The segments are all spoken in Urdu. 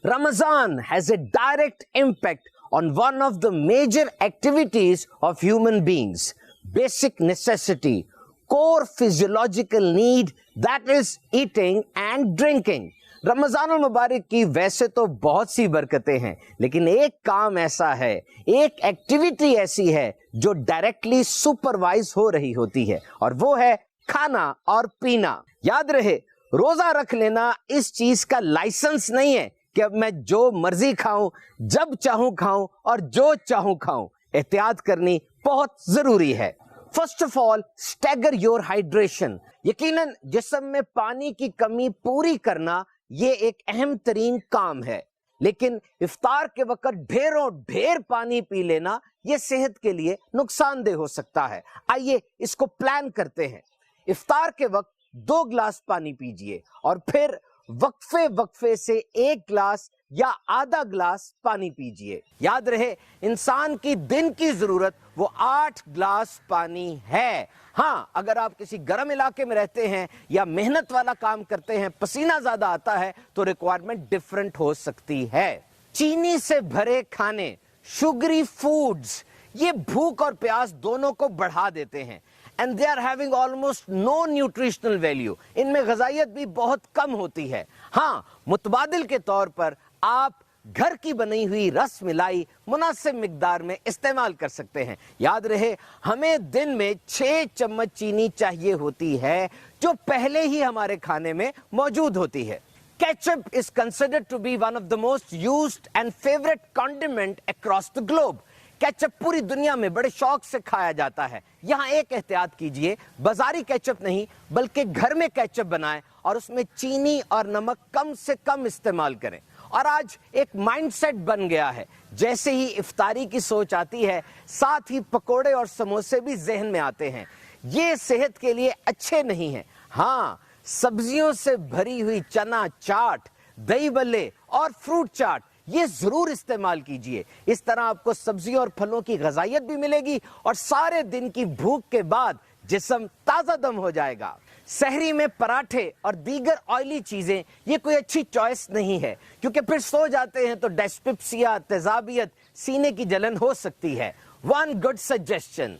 Ramadan has a direct impact on one of the major activities of human beings, basic necessity, core physiological need, that is eating and drinking. رمضان المبارک کی ویسے تو بہت سی برکتیں ہیں، لیکن ایک کام ایسا ہے، ایک ایکٹیویٹی ایسی ہے جو ڈائریکٹلی سپروائز ہو رہی ہوتی ہے، اور وہ ہے کھانا اور پینا. یاد رہے، روزہ رکھ لینا اس چیز کا لائسنس نہیں ہے کہ اب میں جو مرضی کھاؤں، جب چاہوں کھاؤں اور جو چاہوں کھاؤں. احتیاط کرنی بہت ضروری ہے. First of all, stagger your hydration. یقیناً جسم میں پانی کی کمی پوری کرنا یہ ایک اہم ترین کام ہے، لیکن افطار کے وقت ڈھیر پانی پی لینا یہ صحت کے لیے نقصان دہ ہو سکتا ہے. آئیے اس کو پلان کرتے ہیں. افطار کے وقت 2 گلاس پانی پیجئے اور پھر وقفے سے 1 گلاس یا آدھا گلاس پانی پیجئے. یاد رہے، انسان کی دن کی ضرورت وہ 8 گلاس پانی ہے. ہاں، اگر آپ کسی گرم علاقے میں رہتے ہیں یا محنت والا کام کرتے ہیں، پسینہ زیادہ آتا ہے، تو ریکوائرمنٹ ڈیفرنٹ ہو سکتی ہے. چینی سے بھرے کھانے، شوگری فوڈز، یہ بھوک اور پیاس دونوں کو بڑھا دیتے ہیں. And they are having almost no nutritional value. ان میں غذائیت بھی بہت کم ہوتی ہے. ہاں، متبادل کے طور پر آپ گھر کی بنی ہوئی رس ملائی مناسب مقدار میں استعمال کر سکتے ہیں. یاد رہے، ہمیں دن میں 6 چمچ چینی چاہیے ہوتی ہے، جو پہلے ہی ہمارے کھانے میں موجود ہوتی ہے. Ketchup is considered to be one of the most used and favorite condiment across the globe. Ketchup پوری دنیا میں بڑے شوق سے کھایا جاتا ہے. یہاں ایک احتیاط کیجئے، بازاری کیچپ نہیں بلکہ گھر میں کیچپ بنائیں اور اس میں چینی اور نمک کم سے کم استعمال کریں. اور آج ایک مائنڈ سیٹ بن گیا ہے، جیسے ہی افطاری کی سوچ آتی ہے، ساتھ ہی پکوڑے اور سموسے بھی ذہن میں آتے ہیں. یہ صحت کے لیے اچھے نہیں ہیں. ہاں، سبزیوں سے بھری ہوئی چنا چاٹ، دہی بلے اور فروٹ چاٹ یہ ضرور استعمال کیجئے. اس طرح آپ کو سبزیوں اور پھلوں کی غذائیت بھی ملے گی اور سارے دن کی بھوک کے بعد جسم تازہ دم ہو جائے گا. سحری میں پراٹھے اور دیگر آئلی چیزیں یہ کوئی اچھی چوائس نہیں ہے، کیونکہ پھر سو جاتے ہیں تو ڈسپپسیا، تیزابیت، سینے کی جلن ہو سکتی ہے. ون گڈ سجیشن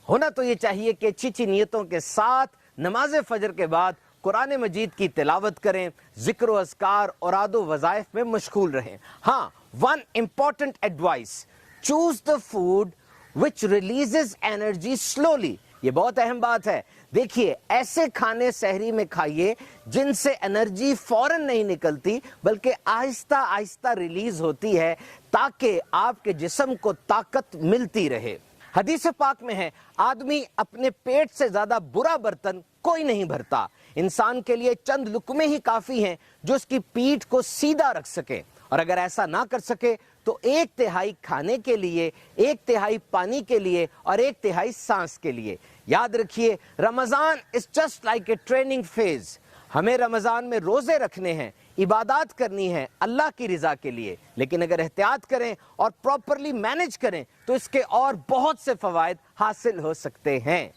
ہونا تو یہ چاہیے کہ اچھی نیتوں کے ساتھ نماز فجر کے بعد قرآن مجید کی تلاوت کریں، ذکر و اذکار اور اوراد و وظائف میں مشغول رہیں. ہاں، one important advice, choose the food which releases energy slowly. یہ بہت اہم بات ہے. دیکھیے، ایسے کھانے سحری میں کھائیے جن سے انرجی فوراً نہیں نکلتی بلکہ آہستہ آہستہ ریلیز ہوتی ہے، تاکہ آپ کے جسم کو طاقت ملتی رہے. حدیث پاک میں ہے، آدمی اپنے پیٹ سے زیادہ برا برتن کوئی نہیں بھرتا. انسان کے لیے چند لقمے ہی کافی ہیں جو اس کی پیٹھ کو سیدھا رکھ سکے، اور اگر ایسا نہ کر سکے تو 1/3 کھانے کے لیے، 1/3 پانی کے لیے اور 1/3 سانس کے لیے. یاد رکھیے، Ramadan is just like a training phase. ہمیں رمضان میں روزے رکھنے ہیں، عبادات کرنی ہے اللہ کی رضا کے لیے، لیکن اگر احتیاط کریں اور پراپرلی مینج کریں تو اس کے اور بہت سے فوائد حاصل ہو سکتے ہیں.